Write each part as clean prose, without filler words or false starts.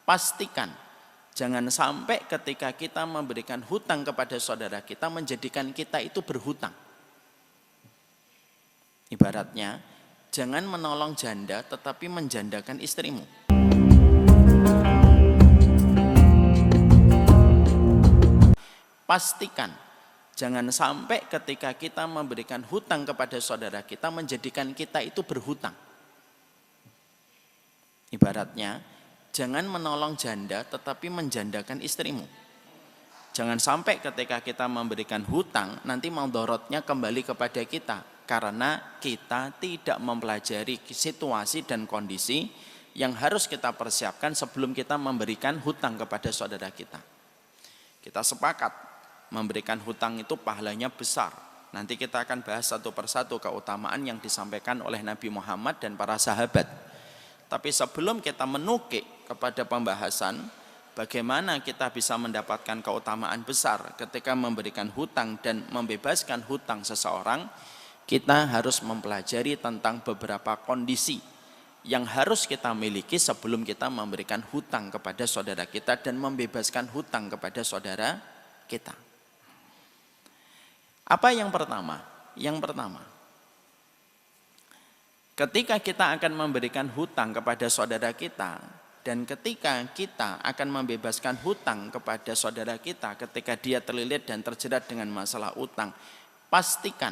pastikan jangan sampai ketika kita memberikan hutang kepada saudara kita menjadikan kita itu berhutang. Ibaratnya, jangan menolong janda tetapi menjandakan istrimu. Pastikan jangan sampai ketika kita memberikan hutang kepada saudara kita menjadikan kita itu berhutang. Ibaratnya, jangan menolong janda tetapi menjandakan istrimu. Jangan sampai ketika kita memberikan hutang nanti madaratnya kembali kepada kita karena kita tidak mempelajari situasi dan kondisi yang harus kita persiapkan sebelum kita memberikan hutang kepada saudara kita. Kita sepakat memberikan hutang itu pahalanya besar. Nanti kita akan bahas satu persatu keutamaan yang disampaikan oleh Nabi Muhammad dan para sahabat. Tapi sebelum kita menukik kepada pembahasan bagaimana kita bisa mendapatkan keutamaan besar ketika memberikan hutang dan membebaskan hutang seseorang, kita harus mempelajari tentang beberapa kondisi yang harus kita miliki sebelum kita memberikan hutang kepada saudara kita dan membebaskan hutang kepada saudara kita. Apa yang pertama? Yang pertama, ketika kita akan memberikan hutang kepada saudara kita dan ketika kita akan membebaskan hutang kepada saudara kita ketika dia terlilit dan terjerat dengan masalah utang, pastikan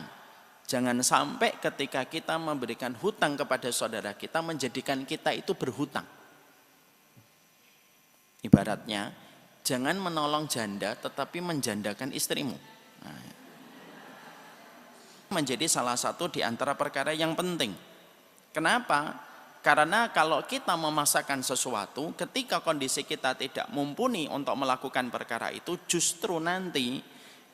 jangan sampai ketika kita memberikan hutang kepada saudara kita menjadikan kita itu berhutang. Ibaratnya, jangan menolong janda tetapi menjandakan istrimu. Menjadi salah satu di antara perkara yang penting. Kenapa? Karena kalau kita memaksakan sesuatu ketika kondisi kita tidak mumpuni untuk melakukan perkara itu, justru nanti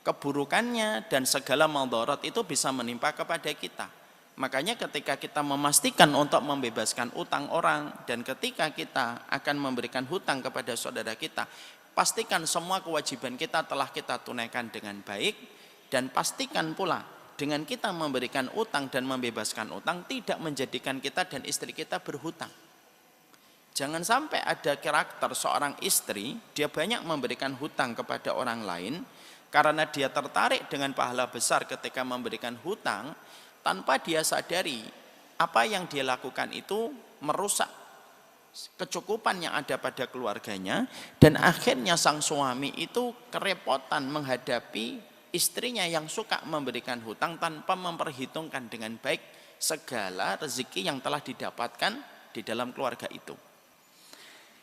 keburukannya dan segala madarat itu bisa menimpa kepada kita. Makanya ketika kita memastikan untuk membebaskan utang orang dan ketika kita akan memberikan hutang kepada saudara kita, pastikan semua kewajiban kita telah kita tunaikan dengan baik dan pastikan pula dengan kita memberikan utang dan membebaskan utang tidak menjadikan kita dan istri kita berhutang. Jangan sampai ada karakter seorang istri, dia banyak memberikan hutang kepada orang lain karena dia tertarik dengan pahala besar ketika memberikan hutang tanpa dia sadari apa yang dia lakukan itu merusak kecukupan yang ada pada keluarganya dan akhirnya sang suami itu kerepotan menghadapi istrinya yang suka memberikan hutang tanpa memperhitungkan dengan baik segala rezeki yang telah didapatkan di dalam keluarga itu.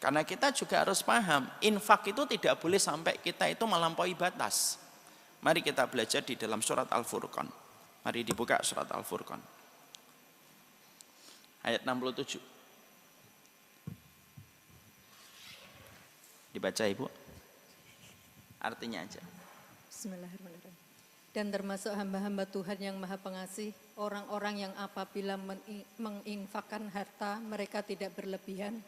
Karena kita juga harus paham, infak itu tidak boleh sampai kita itu melampaui batas. Mari kita belajar di dalam surat Al-Furqan. Mari dibuka surat Al-Furqan. Ayat 67. Dibaca Ibu. Artinya aja. Bismillahirrahmanirrahim. Dan termasuk hamba-hamba Tuhan yang Maha Pengasih, orang-orang yang apabila menginfakkan harta, mereka tidak berlebihan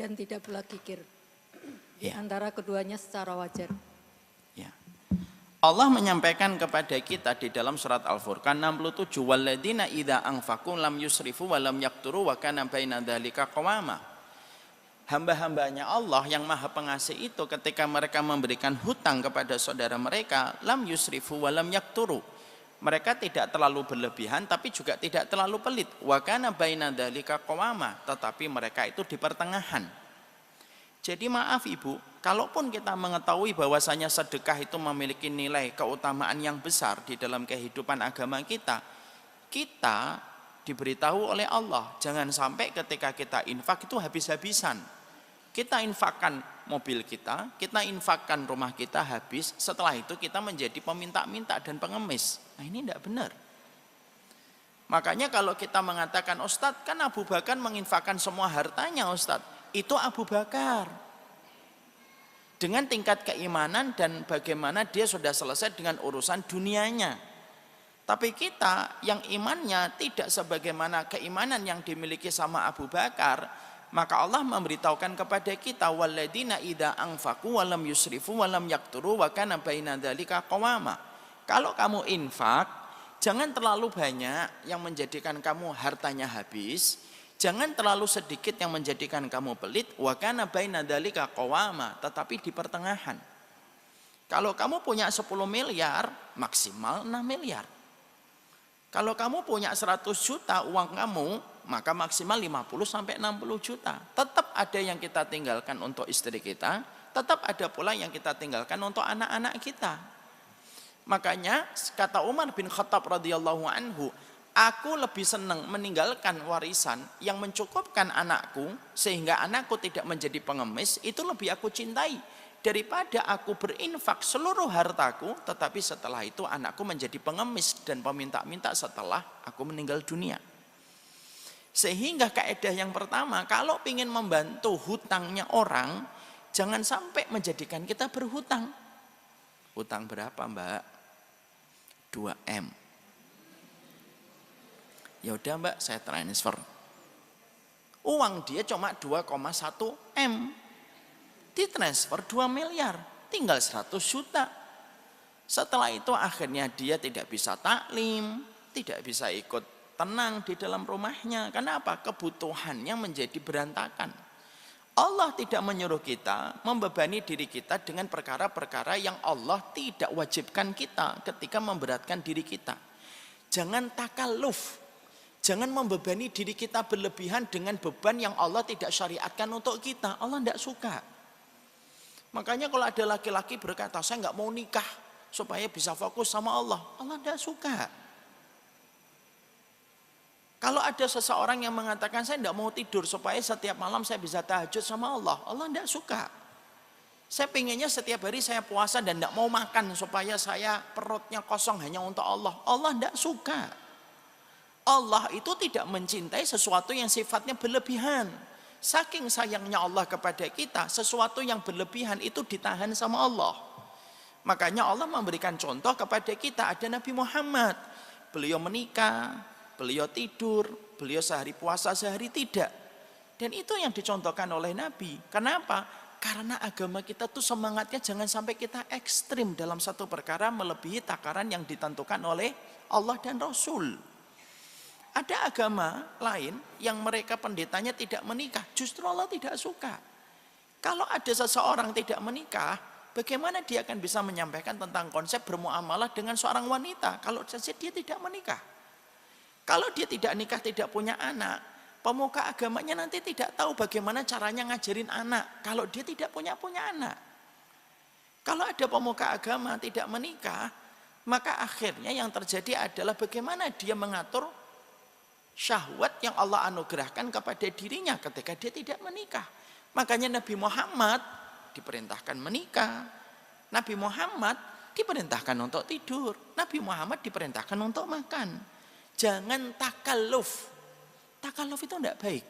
dan tidak pula kikir. Antara keduanya secara wajar. Ya. Allah menyampaikan kepada kita di dalam surat Al-Furqan 67, walladzina idza anfaqu lam yusrifu wa lam yaqturu wa kana baina dzalika qawama. Hamba-hambanya Allah yang Maha Pengasih itu ketika mereka memberikan hutang kepada saudara mereka, lam yusrifu wa lam yakturu. Mereka tidak terlalu berlebihan tapi juga tidak terlalu pelit. Wa kana baina dzalika qawama, tetapi mereka itu di pertengahan. Jadi maaf Ibu, kalaupun kita mengetahui bahwasanya sedekah itu memiliki nilai keutamaan yang besar di dalam kehidupan agama kita, kita diberitahu oleh Allah, jangan sampai ketika kita infak itu habis-habisan. Kita infakkan mobil kita infakkan rumah kita habis, setelah itu kita menjadi peminta-minta dan pengemis. Nah ini tidak benar. Makanya kalau kita mengatakan, Ustadz kan Abu Bakar menginfakkan semua hartanya Ustadz, itu Abu Bakar. Dengan tingkat keimanan dan bagaimana dia sudah selesai dengan urusan dunianya. Tapi kita yang imannya tidak sebagaimana keimanan yang dimiliki sama Abu Bakar, maka Allah memberitahukan kepada kita, walladzina idza anfaqu wa lam yusrifu wa lam yaqturu wa kana baina dzalika qawama. Kalau kamu infak, jangan terlalu banyak yang menjadikan kamu hartanya habis, Jangan terlalu sedikit yang menjadikan kamu pelit, wa kana baina dzalika qawama, tetapi di pertengahan. Kalau kamu punya 10 miliar, maksimal 6 miliar. Kalau kamu punya 100 juta uang kamu, maka maksimal 50 sampai 60 juta. Tetap ada yang kita tinggalkan untuk istri kita, tetap ada pula yang kita tinggalkan untuk anak-anak kita. Makanya kata Umar bin Khattab radhiyallahu anhu, aku lebih senang meninggalkan warisan yang mencukupkan anakku sehingga anakku tidak menjadi pengemis, itu lebih aku cintai daripada aku berinfak seluruh hartaku tetapi setelah itu anakku menjadi pengemis dan peminta-minta setelah aku meninggal dunia. Sehingga kaidah yang pertama, kalau ingin membantu hutangnya orang, jangan sampai menjadikan kita berhutang. Hutang berapa, Mbak? 2M. Ya udah Mbak, saya transfer. Uang dia cuma 2,1 M. Ditransfer 2 miliar, tinggal 100 juta. Setelah itu akhirnya dia tidak bisa taklim, tidak bisa ikut tenang di dalam rumahnya. Kenapa? Kebutuhannya menjadi berantakan. Allah tidak menyuruh kita membebani diri kita dengan perkara-perkara yang Allah tidak wajibkan kita ketika memberatkan diri kita. Jangan takalluf, jangan membebani diri kita berlebihan dengan beban yang Allah tidak syariatkan untuk kita. Allah tidak suka. Makanya kalau ada laki-laki berkata, saya nggak mau nikah supaya bisa fokus sama Allah, Allah tidak suka. Kalau ada seseorang yang mengatakan saya tidak mau tidur supaya setiap malam saya bisa tahajud sama Allah, Allah tidak suka. Saya pengennya setiap hari saya puasa dan tidak mau makan supaya saya perutnya kosong hanya untuk Allah, Allah tidak suka. Allah itu tidak mencintai sesuatu yang sifatnya berlebihan. Saking sayangnya Allah kepada kita, sesuatu yang berlebihan itu ditahan sama Allah. Makanya Allah memberikan contoh kepada kita, ada Nabi Muhammad. Beliau menikah, beliau tidur, beliau sehari puasa, sehari tidak. Dan itu yang dicontohkan oleh Nabi. Kenapa? Karena agama kita tuh semangatnya jangan sampai kita ekstrim dalam satu perkara melebihi takaran yang ditentukan oleh Allah dan Rasul. Ada agama lain yang mereka pendetanya tidak menikah, justru Allah tidak suka. Kalau ada seseorang tidak menikah, bagaimana dia akan bisa menyampaikan tentang konsep bermuamalah dengan seorang wanita kalau saja dia tidak menikah? Kalau dia tidak nikah, tidak punya anak, pemuka agamanya nanti tidak tahu bagaimana caranya ngajarin anak kalau dia tidak punya anak. Kalau ada pemuka agama tidak menikah, maka akhirnya yang terjadi adalah bagaimana dia mengatur syahwat yang Allah anugerahkan kepada dirinya ketika dia tidak menikah. Makanya Nabi Muhammad diperintahkan menikah, Nabi Muhammad diperintahkan untuk tidur, Nabi Muhammad diperintahkan untuk makan. Jangan takalluf. Takalluf itu tidak baik.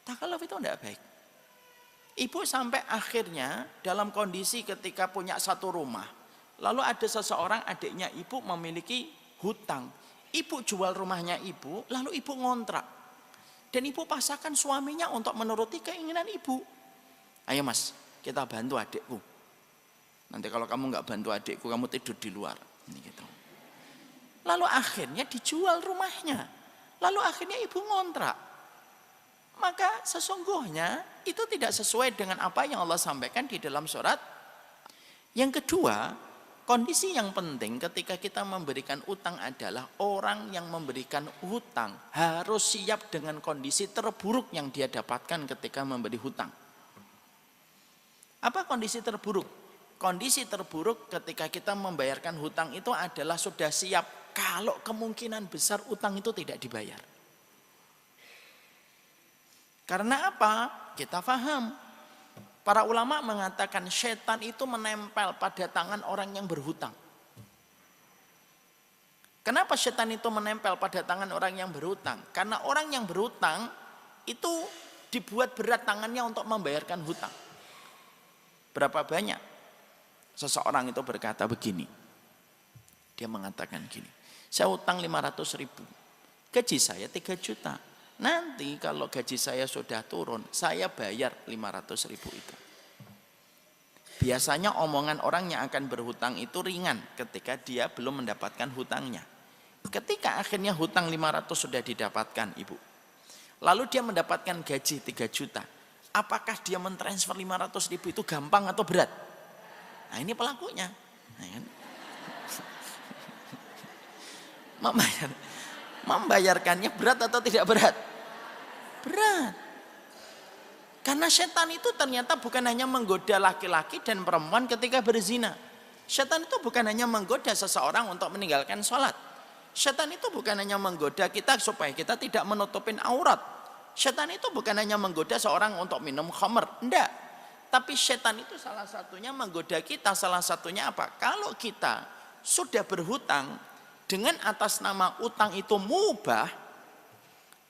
Takalluf itu tidak baik. Ibu sampai akhirnya dalam kondisi ketika punya satu rumah, lalu ada seseorang adiknya ibu memiliki hutang. Ibu jual rumahnya ibu, lalu ibu ngontrak. Dan ibu pasangkan suaminya untuk menuruti keinginan ibu. Ayo mas, kita bantu adikku. Nanti kalau kamu nggak bantu adikku, kamu tidur di luar. Ini gitu. Lalu akhirnya dijual rumahnya. Lalu akhirnya ibu ngontrak. Maka sesungguhnya itu tidak sesuai dengan apa yang Allah sampaikan di dalam surat. Yang kedua, kondisi yang penting ketika kita memberikan utang adalah orang yang memberikan hutang harus siap dengan kondisi terburuk yang dia dapatkan ketika memberi hutang. Apa kondisi terburuk? Kondisi terburuk ketika kita membayarkan hutang itu adalah sudah siap kalau kemungkinan besar utang itu tidak dibayar. Karena apa? Kita paham. Para ulama mengatakan setan itu menempel pada tangan orang yang berhutang. Kenapa setan itu menempel pada tangan orang yang berhutang? Karena orang yang berhutang itu dibuat berat tangannya untuk membayarkan hutang. Berapa banyak? Seseorang itu berkata begini. Dia mengatakan gini, saya utang 500.000, gaji saya 3 juta. Nanti kalau gaji saya sudah turun, saya bayar 500.000 itu. Biasanya omongan orang yang akan berhutang itu ringan ketika dia belum mendapatkan hutangnya. Ketika akhirnya hutang 500 sudah didapatkan ibu, lalu dia mendapatkan gaji 3 juta. Apakah dia mentransfer 500 ribu itu gampang atau berat? Nah ini pelakunya. Nah, kan? Membayarkannya berat atau tidak berat? Berat. Karena setan itu ternyata bukan hanya menggoda laki-laki dan perempuan ketika berzina. Setan itu bukan hanya menggoda seseorang untuk meninggalkan sholat. Setan itu bukan hanya menggoda kita supaya kita tidak menutupin aurat. Setan itu bukan hanya menggoda seorang untuk minum khamr. Enggak. Tapi setan itu salah satunya menggoda kita. Salah satunya apa? Kalau kita sudah berhutang dengan atas nama utang itu mubah,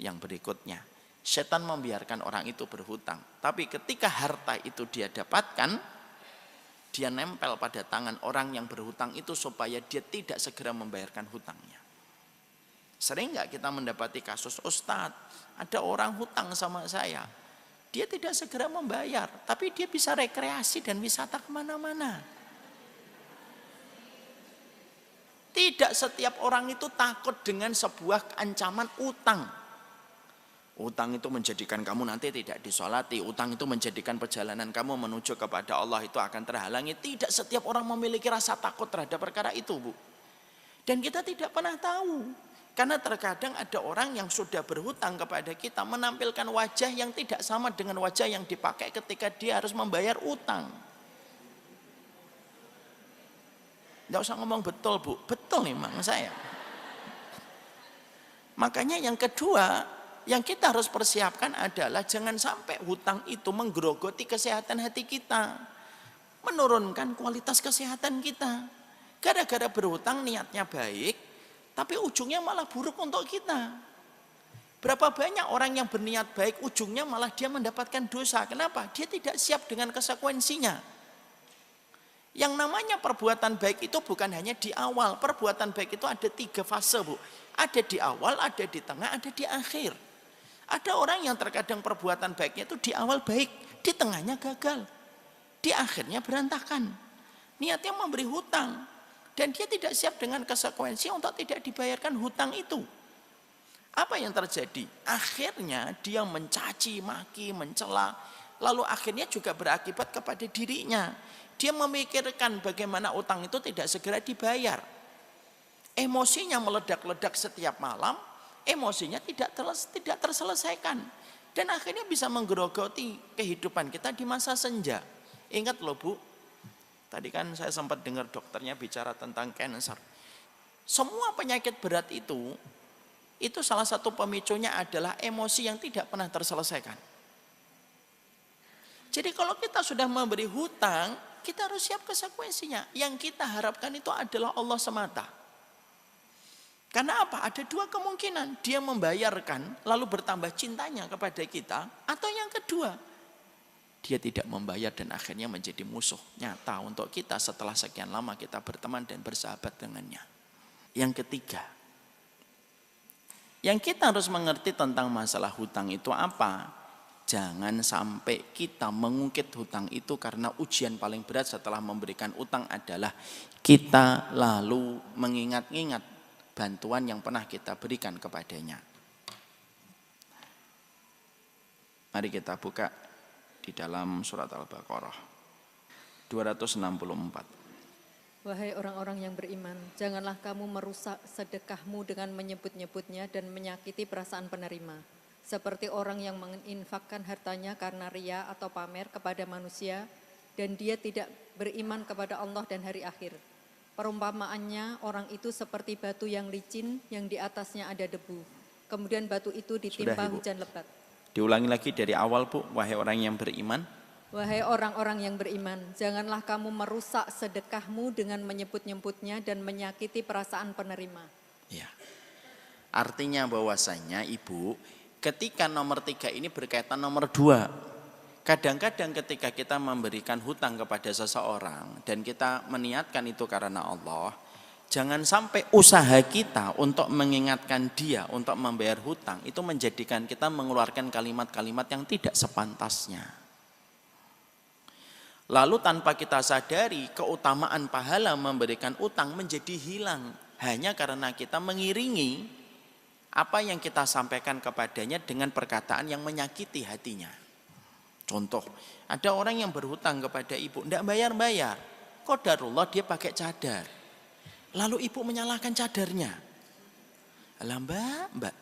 yang berikutnya, setan membiarkan orang itu berhutang. Tapi ketika harta itu dia dapatkan, dia nempel pada tangan orang yang berhutang itu supaya dia tidak segera membayarkan hutangnya. Sering nggak kita mendapati kasus, Ustadz, ada orang hutang sama saya. Dia tidak segera membayar, tapi dia bisa rekreasi dan wisata kemana-mana. Tidak setiap orang itu takut dengan sebuah ancaman utang. Utang itu menjadikan kamu nanti tidak disolati. Utang itu menjadikan perjalanan kamu menuju kepada Allah itu akan terhalangi. Tidak setiap orang memiliki rasa takut terhadap perkara itu, Bu. Dan kita tidak pernah tahu. Karena terkadang ada orang yang sudah berhutang kepada kita menampilkan wajah yang tidak sama dengan wajah yang dipakai ketika dia harus membayar utang. Nggak usah ngomong betul, Bu. Betul memang saya. Makanya yang kedua, yang kita harus persiapkan adalah jangan sampai hutang itu menggerogoti kesehatan hati kita. Menurunkan kualitas kesehatan kita. Gara-gara berhutang niatnya baik, tapi ujungnya malah buruk untuk kita. Berapa banyak orang yang berniat baik, ujungnya malah dia mendapatkan dosa. Kenapa? Dia tidak siap dengan konsekuensinya. Yang namanya perbuatan baik itu bukan hanya di awal. Perbuatan baik itu ada 3 fase, Bu. Ada di awal, ada di tengah, ada di akhir. Ada orang yang terkadang perbuatan baiknya itu di awal baik, di tengahnya gagal, di akhirnya berantakan. Niatnya memberi hutang, dan dia tidak siap dengan konsekuensi untuk tidak dibayarkan hutang itu. Apa yang terjadi? Akhirnya dia mencaci, maki, mencela, lalu akhirnya juga berakibat kepada dirinya. Dia memikirkan bagaimana utang itu tidak segera dibayar. Emosinya meledak-ledak setiap malam, emosinya tidak terselesaikan. Dan akhirnya bisa menggerogoti kehidupan kita di masa senja. Ingat loh, Bu, tadi kan saya sempat dengar dokternya bicara tentang cancer. Semua penyakit berat itu salah satu pemicunya adalah emosi yang tidak pernah terselesaikan. Jadi kalau kita sudah memberi hutang, kita harus siap konsekuensinya. Yang kita harapkan itu adalah Allah semata. Karena apa? Ada 2 kemungkinan. Dia membayarkan lalu bertambah cintanya kepada kita. Atau yang kedua, dia tidak membayar dan akhirnya menjadi musuh nyata untuk kita setelah sekian lama kita berteman dan bersahabat dengannya. Yang ketiga, yang kita harus mengerti tentang masalah hutang itu apa? Jangan sampai kita mengungkit hutang itu karena ujian paling berat setelah memberikan utang adalah kita lalu mengingat-ingat bantuan yang pernah kita berikan kepadanya. Mari kita buka di dalam surat Al-Baqarah 264. Wahai orang-orang yang beriman, janganlah kamu merusak sedekahmu dengan menyebut-nyebutnya dan menyakiti perasaan penerima. Seperti orang yang menginfakkan hartanya karena ria atau pamer kepada manusia dan dia tidak beriman kepada Allah dan hari akhir. Perumpamaannya orang itu seperti batu yang licin yang di atasnya ada debu. Kemudian batu itu ditimpa hujan lebat. Diulangi lagi dari awal, Bu. Wahai orang yang beriman. Wahai orang-orang yang beriman, janganlah kamu merusak sedekahmu dengan menyebut-nyebutnya dan menyakiti perasaan penerima. Ya. Artinya bahwasanya, Ibu, ketika nomor 3 ini berkaitan nomor 2. Kadang-kadang ketika kita memberikan hutang kepada seseorang dan kita meniatkan itu karena Allah, jangan sampai usaha kita untuk mengingatkan dia untuk membayar hutang itu menjadikan kita mengeluarkan kalimat-kalimat yang tidak sepantasnya. Lalu tanpa kita sadari keutamaan pahala memberikan utang menjadi hilang hanya karena kita mengiringi apa yang kita sampaikan kepadanya dengan perkataan yang menyakiti hatinya. Contoh, ada orang yang berhutang kepada ibu, tidak bayar-bayar. Qadarullah dia pakai cadar. Lalu ibu menyalahkan cadarnya. Alah mbak,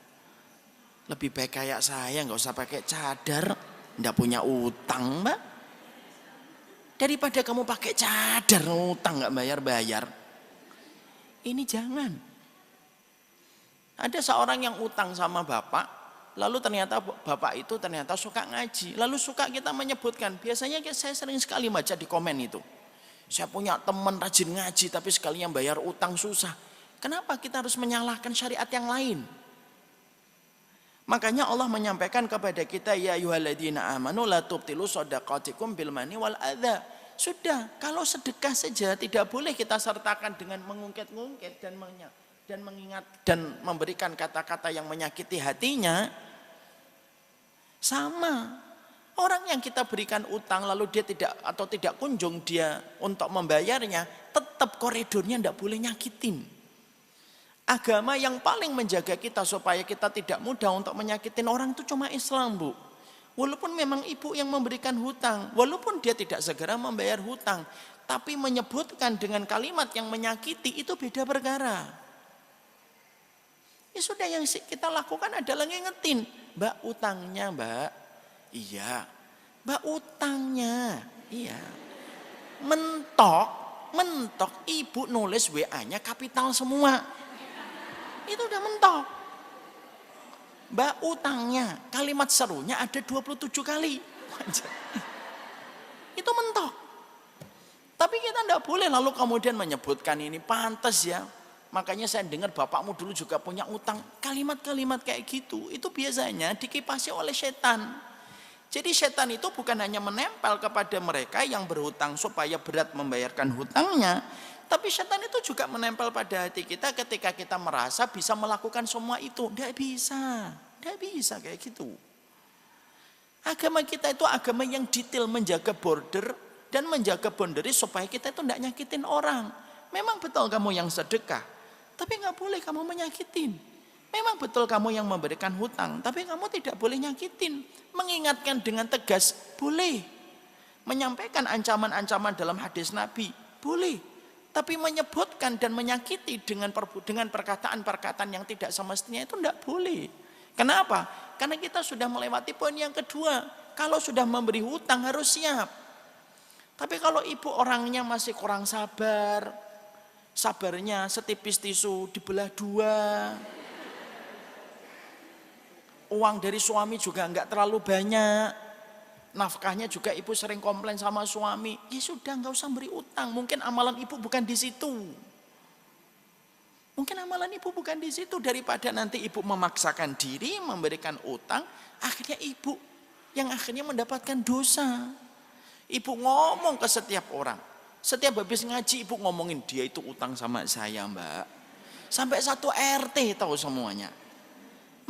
lebih baik kayak saya nggak usah pakai cadar, tidak punya utang mbak. Daripada kamu pakai cadar, utang nggak bayar-bayar. Ini jangan. Ada seorang yang utang sama bapak, lalu ternyata bapak itu ternyata suka ngaji. Lalu suka kita menyebutkan, biasanya saya sering sekali baca di komen itu. Saya punya teman rajin ngaji tapi sekali yang bayar utang susah. Kenapa kita harus menyalahkan syariat yang lain? Makanya Allah menyampaikan kepada kita, ya ayyuhalladzina amanu la tubtilu shadaqatikum bil mani wal adza. Sudah, kalau sedekah saja tidak boleh kita sertakan dengan mengungkit-ungkit dan mengingat dan memberikan kata-kata yang menyakiti hatinya. Sama orang yang kita berikan utang lalu dia tidak kunjung dia untuk membayarnya, tetap koridornya tidak boleh nyakitin. Agama yang paling menjaga kita supaya kita tidak mudah untuk menyakitin orang itu cuma Islam, Bu. Walaupun memang ibu yang memberikan hutang, walaupun dia tidak segera membayar hutang, tapi menyebutkan dengan kalimat yang menyakiti itu beda perkara. Ya sudah, yang kita lakukan adalah ngingetin, mbak utangnya mbak, iya, mbak utangnya, iya. Mentok, ibu nulis WA-nya kapital semua, itu udah mentok. Mbak utangnya, kalimat serunya ada 27 kali, itu mentok. Tapi kita tidak boleh lalu kemudian menyebutkan ini pantas ya. Makanya saya dengar bapakmu dulu juga punya utang. Kalimat-kalimat kayak gitu, itu biasanya dikipasi oleh setan. Jadi setan itu bukan hanya menempel kepada mereka yang berhutang supaya berat membayarkan hutangnya. Tapi setan itu juga menempel pada hati kita ketika kita merasa bisa melakukan semua itu. Tidak bisa kayak gitu. Agama kita itu agama yang detail, menjaga border dan menjaga boundary supaya kita itu tidak nyakitin orang. Memang betul kamu yang sedekah, tapi nggak boleh kamu menyakitin. Memang betul kamu yang memberikan hutang, tapi kamu tidak boleh nyakitin. Mengingatkan dengan tegas, boleh. Menyampaikan ancaman-ancaman dalam hadis Nabi, boleh. Tapi menyebutkan dan menyakiti dengan perkataan-perkataan yang tidak semestinya itu tidak boleh. Kenapa? Karena kita sudah melewati poin yang kedua. Kalau sudah memberi hutang harus siap. Tapi kalau ibu orangnya masih kurang sabar, sabarnya setipis tisu dibelah dua, uang dari suami juga enggak terlalu banyak, nafkahnya juga ibu sering komplain sama suami, ya sudah enggak usah beri utang. Mungkin amalan ibu bukan di situ. Mungkin amalan ibu bukan di situ. Daripada nanti ibu memaksakan diri memberikan utang, akhirnya ibu yang akhirnya mendapatkan dosa. Ibu ngomong ke setiap orang, setiap habis ngaji ibu ngomongin, dia itu utang sama saya mbak, sampai satu RT tahu semuanya.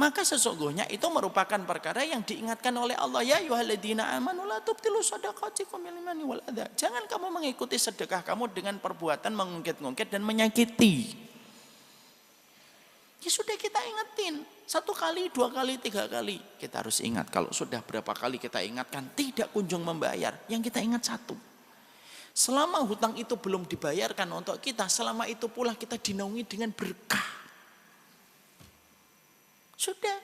Maka sesungguhnya itu merupakan perkara yang diingatkan oleh Allah, ya ayyuhalladzina amanu la tubtilu shadaqatikum bil manni wal adza. Jangan kamu mengikuti sedekah kamu dengan perbuatan mengungkit-ungkit dan menyakiti. Ya sudah, kita ingetin 1 kali, 2 kali, 3 kali. Kita harus ingat, kalau sudah berapa kali kita ingatkan tidak kunjung membayar, yang kita ingat satu, selama hutang itu belum dibayarkan untuk kita, selama itu pula kita dinaungi dengan berkah. Sudah.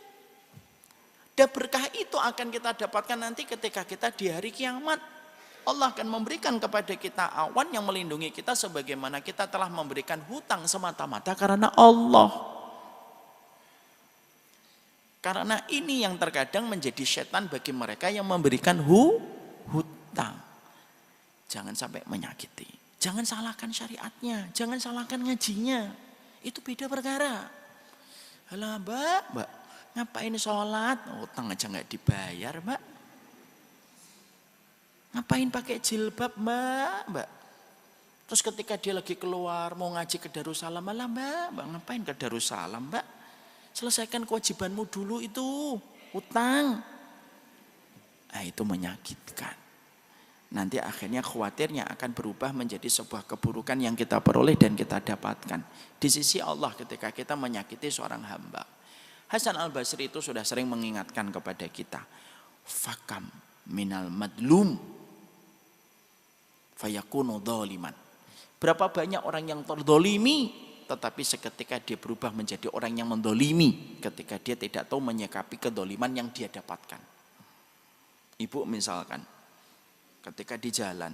Dan berkah itu akan kita dapatkan nanti ketika kita di hari kiamat. Allah akan memberikan kepada kita awan yang melindungi kita sebagaimana kita telah memberikan hutang semata-mata karena Allah. Karena ini yang terkadang menjadi setan bagi mereka yang memberikan hutang. Jangan sampai menyakiti. Jangan salahkan syariatnya, jangan salahkan ngajinya. Itu beda perkara. Halah mbak, ngapain sholat? Utang aja nggak dibayar mbak. Ngapain pakai jilbab mbak? Terus ketika dia lagi keluar mau ngaji ke Darussalam, malah mbak ngapain ke Darussalam mbak? Selesaikan kewajibanmu dulu itu, utang. Nah, itu menyakitkan. Nanti akhirnya khawatirnya akan berubah menjadi sebuah keburukan yang kita peroleh dan kita dapatkan di sisi Allah ketika kita menyakiti seorang hamba. Hasan al-Basri itu sudah sering mengingatkan kepada kita, fakam minal madlum fayakunu dhaliman. Berapa banyak orang yang terdolimi, tetapi seketika dia berubah menjadi orang yang mendolimi ketika dia tidak tahu menyikapi kedoliman yang dia dapatkan. Ibu misalkan ketika di jalan,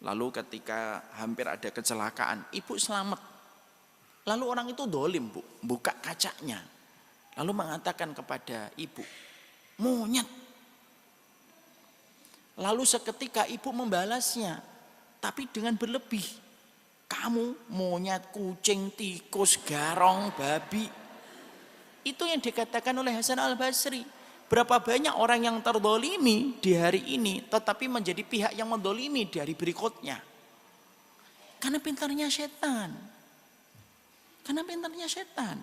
lalu ketika hampir ada kecelakaan, ibu selamat, lalu orang itu dolim, Bu, buka kacanya, lalu mengatakan kepada ibu, monyet. Lalu seketika ibu membalasnya, tapi dengan berlebih. Kamu monyet, kucing, tikus, garong, babi. Itu yang dikatakan oleh Hasan al-Basri. Berapa banyak orang yang terdolimi di hari ini, tetapi menjadi pihak yang mendolimi di hari berikutnya. Karena pintarnya setan. Karena pintarnya setan.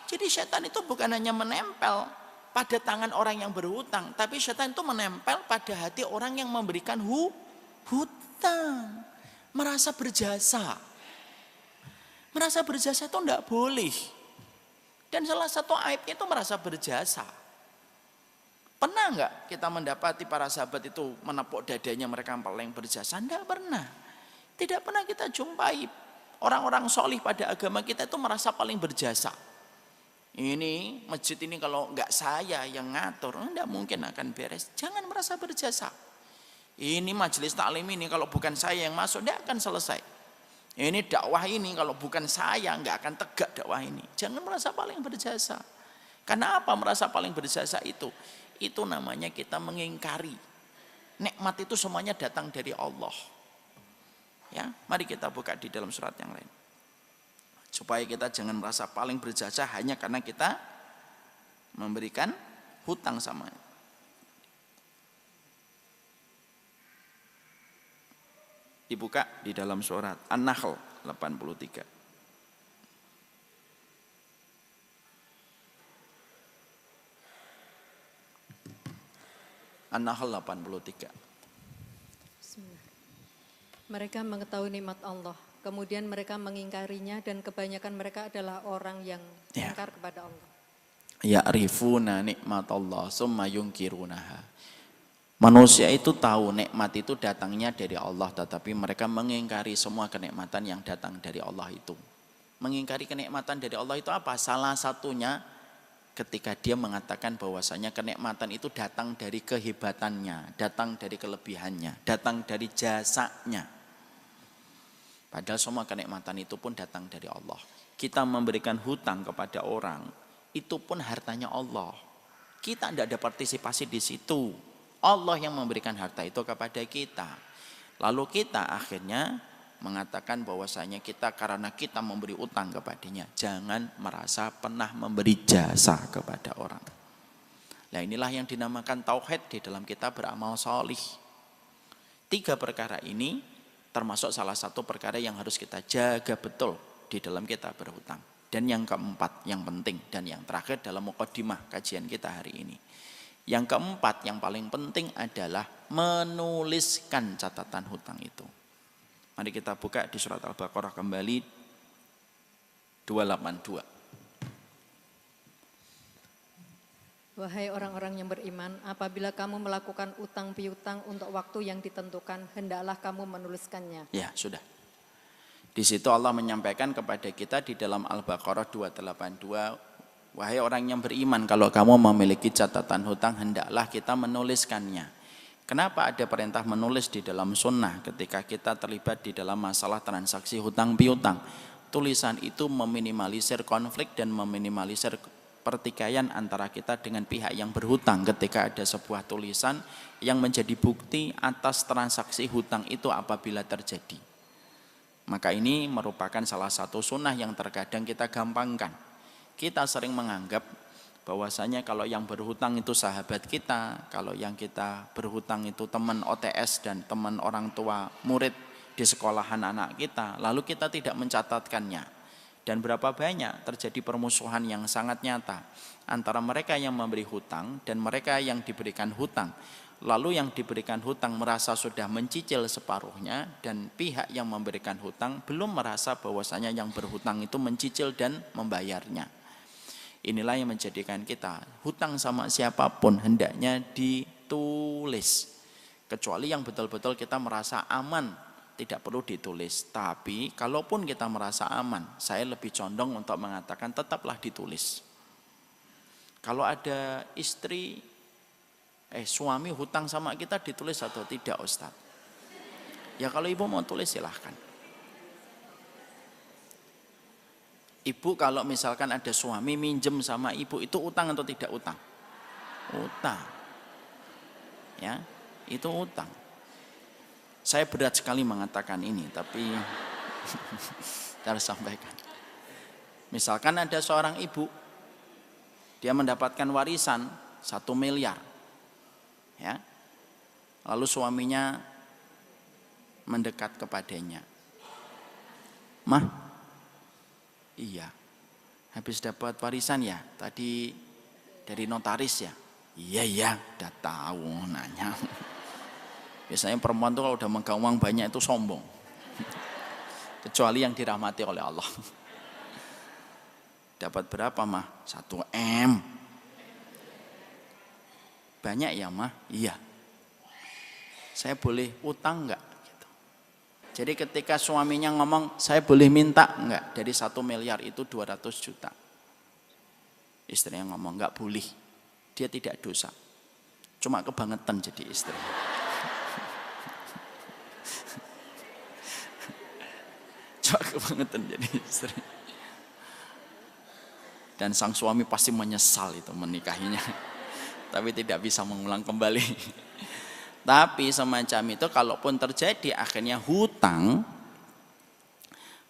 Jadi setan itu bukan hanya menempel pada tangan orang yang berhutang, tapi setan itu menempel pada hati orang yang memberikan hutang. Merasa berjasa. Merasa berjasa itu tidak boleh. Dan salah satu aibnya itu merasa berjasa. Pernah enggak kita mendapati para sahabat itu menepuk dadanya mereka yang paling berjasa? Tidak pernah. Tidak pernah kita jumpai orang-orang solih pada agama kita itu merasa paling berjasa. Ini masjid ini kalau enggak saya yang ngatur, enggak mungkin akan beres. Jangan merasa berjasa. Ini majelis taklim ini kalau bukan saya yang masuk enggak akan selesai. Ini dakwah ini kalau bukan saya enggak akan tegak dakwah ini. Jangan merasa paling berjasa. Karena apa merasa paling berjasa itu? Itu namanya kita mengingkari. Nikmat itu semuanya datang dari Allah. Ya, mari kita buka di dalam surat yang lain. Supaya kita jangan merasa paling berjasa hanya karena kita memberikan hutang sama. Dibuka di dalam surat An-Nahl 83. An-Nahl 83. Mereka mengetahui nikmat Allah, kemudian mereka mengingkarinya dan kebanyakan mereka adalah orang yang ingkar kepada Allah. Ya'rifuna nikmatallah summa yunkirunaha. Manusia itu tahu nikmat itu datangnya dari Allah, tetapi mereka mengingkari semua kenikmatan yang datang dari Allah itu. Mengingkari kenikmatan dari Allah itu apa? Salah satunya ketika dia mengatakan bahwasanya kenikmatan itu datang dari kehebatannya, datang dari kelebihannya, datang dari jasanya. Padahal semua kenikmatan itu pun datang dari Allah. Kita memberikan hutang kepada orang, itu pun hartanya Allah. Kita tidak ada partisipasi di situ. Allah yang memberikan harta itu kepada kita. Lalu kita akhirnya mengatakan bahwasanya kita karena kita memberi utang kepadanya, jangan merasa pernah memberi jasa kepada orang. Nah, inilah yang dinamakan tauhid di dalam kita beramal solih. 3 perkara ini termasuk salah satu perkara yang harus kita jaga betul di dalam kita berhutang. Dan yang keempat, yang penting dan yang terakhir dalam mukadimah kajian kita hari ini. Yang keempat, yang paling penting adalah menuliskan catatan hutang itu. Mari kita buka di surat Al-Baqarah kembali 282. Wahai orang-orang yang beriman, apabila kamu melakukan utang piutang untuk waktu yang ditentukan, hendaklah kamu menuliskannya. Ya, sudah. Di situ Allah menyampaikan kepada kita di dalam Al-Baqarah 282, wahai orang yang beriman, kalau kamu memiliki catatan hutang, hendaklah kita menuliskannya. Kenapa ada perintah menulis di dalam sunnah ketika kita terlibat di dalam masalah transaksi hutang piutang? Tulisan itu meminimalisir konflik dan meminimalisir pertikaian antara kita dengan pihak yang berhutang ketika ada sebuah tulisan yang menjadi bukti atas transaksi hutang itu apabila terjadi. Maka ini merupakan salah satu sunnah yang terkadang kita gampangkan. Kita sering menganggap bahwasanya kalau yang berhutang itu sahabat kita, kalau yang kita berhutang itu teman OTS dan teman orang tua murid di sekolahan anak kita, lalu kita tidak mencatatkannya. Dan berapa banyak terjadi permusuhan yang sangat nyata antara mereka yang memberi hutang dan mereka yang diberikan hutang. Lalu yang diberikan hutang merasa sudah mencicil separuhnya dan pihak yang memberikan hutang belum merasa bahwasanya yang berhutang itu mencicil dan membayarnya. Inilah yang menjadikan kita hutang sama siapapun hendaknya ditulis. Kecuali yang betul-betul kita merasa aman, tidak perlu ditulis. Tapi kalaupun kita merasa aman, saya lebih condong untuk mengatakan tetaplah ditulis. Kalau ada istri, suami hutang sama kita ditulis atau tidak Ustadz? Ya kalau ibu mau tulis silahkan. Ibu kalau misalkan ada suami minjem sama ibu, itu utang atau tidak utang? Utang. Ya, itu utang. Saya berat sekali mengatakan ini, tapi harus sampaikan. Misalkan ada seorang ibu, dia mendapatkan warisan 1 miliar. Ya. Lalu suaminya mendekat kepadanya. Mah, iya, habis dapat warisan ya, tadi dari notaris ya? Iya, udah tahu nanya. Biasanya perempuan tuh kalau udah megang uang banyak itu sombong. Kecuali yang dirahmati oleh Allah. Dapat berapa mah? 1 M. Banyak ya mah? Iya. Saya boleh utang enggak? Gitu. Jadi ketika suaminya ngomong, saya boleh minta enggak? Dari 1 miliar itu 200 juta. Istrinya ngomong, enggak boleh. Dia tidak dosa. Cuma kebangetan jadi istri. Cuma kebangetan jadi istri. Dan sang suami pasti menyesal itu menikahinya. Tapi tidak bisa mengulang kembali. Tapi semacam itu kalaupun terjadi akhirnya hutang,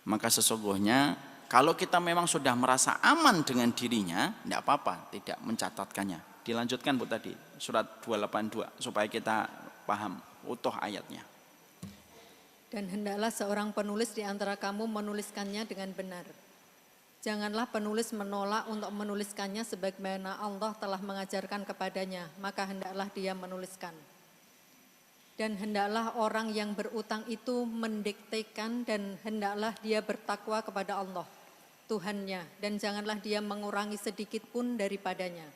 maka sesungguhnya kalau kita memang sudah merasa aman dengan dirinya, tidak apa-apa, tidak mencatatkannya. Dilanjutkan Bu tadi, surat 282, supaya kita paham utuh ayatnya. Dan hendaklah seorang penulis di antara kamu menuliskannya dengan benar. Janganlah penulis menolak untuk menuliskannya sebagaimana Allah telah mengajarkan kepadanya, maka hendaklah dia menuliskan. Dan hendaklah orang yang berutang itu mendiktekan dan hendaklah dia bertakwa kepada Allah, Tuhannya, dan janganlah dia mengurangi sedikit pun daripadanya.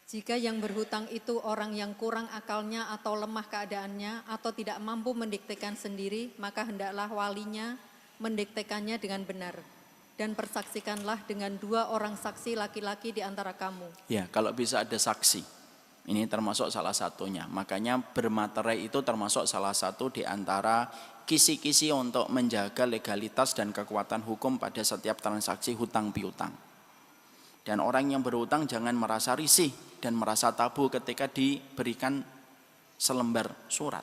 Jika yang berhutang itu orang yang kurang akalnya atau lemah keadaannya atau tidak mampu mendiktekan sendiri, maka hendaklah walinya mendiktekannya dengan benar. Dan persaksikanlah dengan 2 orang saksi laki-laki di antara kamu. Ya, kalau bisa ada saksi. Ini termasuk salah satunya. Makanya bermaterai itu termasuk salah satu di antara kisi-kisi untuk menjaga legalitas dan kekuatan hukum pada setiap transaksi hutang piutang. Dan orang yang berhutang jangan merasa risih dan merasa tabu ketika diberikan selembar surat.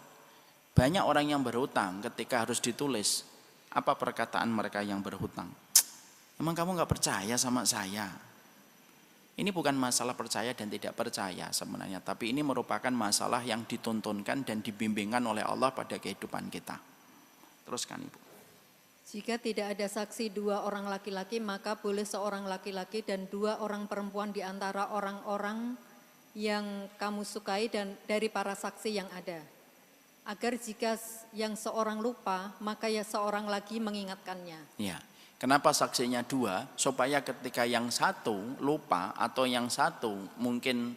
Banyak orang yang berhutang ketika harus ditulis, apa perkataan mereka yang berhutang? Emang kamu gak percaya sama saya? Ini bukan masalah percaya dan tidak percaya sebenarnya, tapi ini merupakan masalah yang dituntunkan dan dibimbingkan oleh Allah pada kehidupan kita. Teruskan Ibu. Jika tidak ada saksi 2 orang laki-laki, maka boleh seorang laki-laki dan 2 orang perempuan di antara orang-orang yang kamu sukai dan dari para saksi yang ada. Agar jika yang seorang lupa, maka ya seorang lagi mengingatkannya. Ya. Kenapa saksinya 2? Supaya ketika yang satu lupa atau yang satu mungkin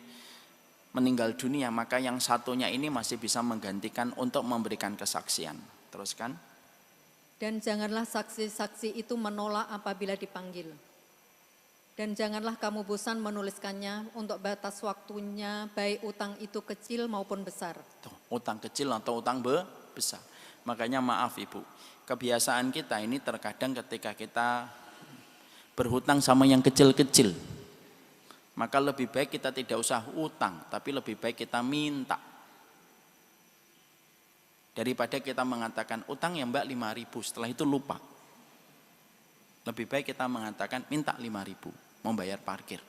meninggal dunia, maka yang satunya ini masih bisa menggantikan untuk memberikan kesaksian. Teruskan. Dan janganlah saksi-saksi itu menolak apabila dipanggil. Dan janganlah kamu bosan menuliskannya untuk batas waktunya, baik utang itu kecil maupun besar. Tuh, utang kecil atau utang besar. Makanya maaf Ibu. Kebiasaan kita ini terkadang ketika kita berhutang sama yang kecil-kecil, maka lebih baik kita tidak usah utang, tapi lebih baik kita minta. Daripada kita mengatakan utang ya Mbak 5.000, setelah itu lupa. Lebih baik kita mengatakan minta 5.000, mau bayar parkir.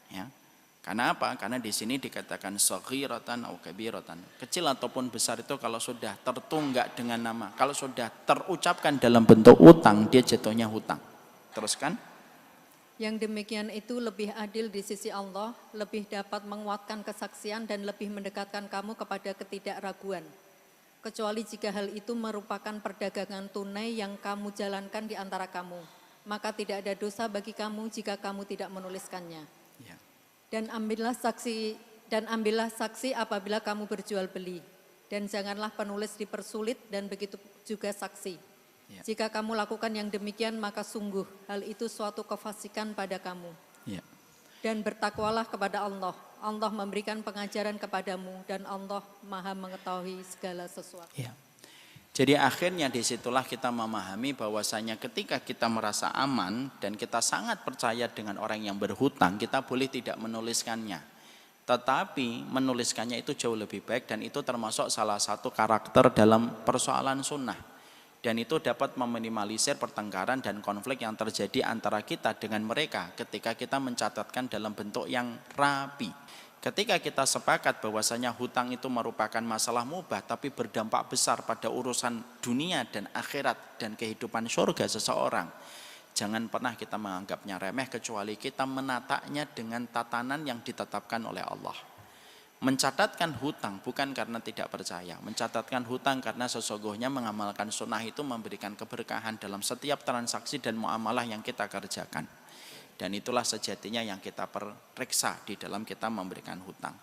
Ya. Karena apa? Karena di sini dikatakan saghiratan atau kabiratan. Kecil ataupun besar itu kalau sudah tertunggak dengan nama, kalau sudah terucapkan dalam bentuk utang, dia jatuhnya hutang. Teruskan. Yang demikian itu lebih adil di sisi Allah, lebih dapat menguatkan kesaksian dan lebih mendekatkan kamu kepada ketidakraguan. Kecuali jika hal itu merupakan perdagangan tunai yang kamu jalankan di antara kamu, maka tidak ada dosa bagi kamu jika kamu tidak menuliskannya. Ya. Dan ambillah saksi apabila kamu berjual beli, dan janganlah penulis dipersulit, dan begitu juga saksi. Ya. Jika kamu lakukan yang demikian, maka sungguh hal itu suatu kefasikan pada kamu. Ya. Dan bertakwalah kepada Allah. Allah memberikan pengajaran kepadamu, dan Allah Maha mengetahui segala sesuatu. Ya. Jadi akhirnya disitulah kita memahami bahwasanya ketika kita merasa aman dan kita sangat percaya dengan orang yang berhutang, kita boleh tidak menuliskannya. Tetapi menuliskannya itu jauh lebih baik, dan itu termasuk salah satu karakter dalam persoalan sunnah. Dan itu dapat meminimalisir pertengkaran dan konflik yang terjadi antara kita dengan mereka ketika kita mencatatkan dalam bentuk yang rapi. Ketika kita sepakat bahwasanya hutang itu merupakan masalah mubah tapi berdampak besar pada urusan dunia dan akhirat dan kehidupan surga seseorang, jangan pernah kita menganggapnya remeh kecuali kita menataknya dengan tatanan yang ditetapkan oleh Allah. Mencatatkan hutang bukan karena tidak percaya, mencatatkan hutang karena sesungguhnya mengamalkan sunnah itu memberikan keberkahan dalam setiap transaksi dan muamalah yang kita kerjakan. Dan itulah sejatinya yang kita periksa di dalam kita memberikan hutang.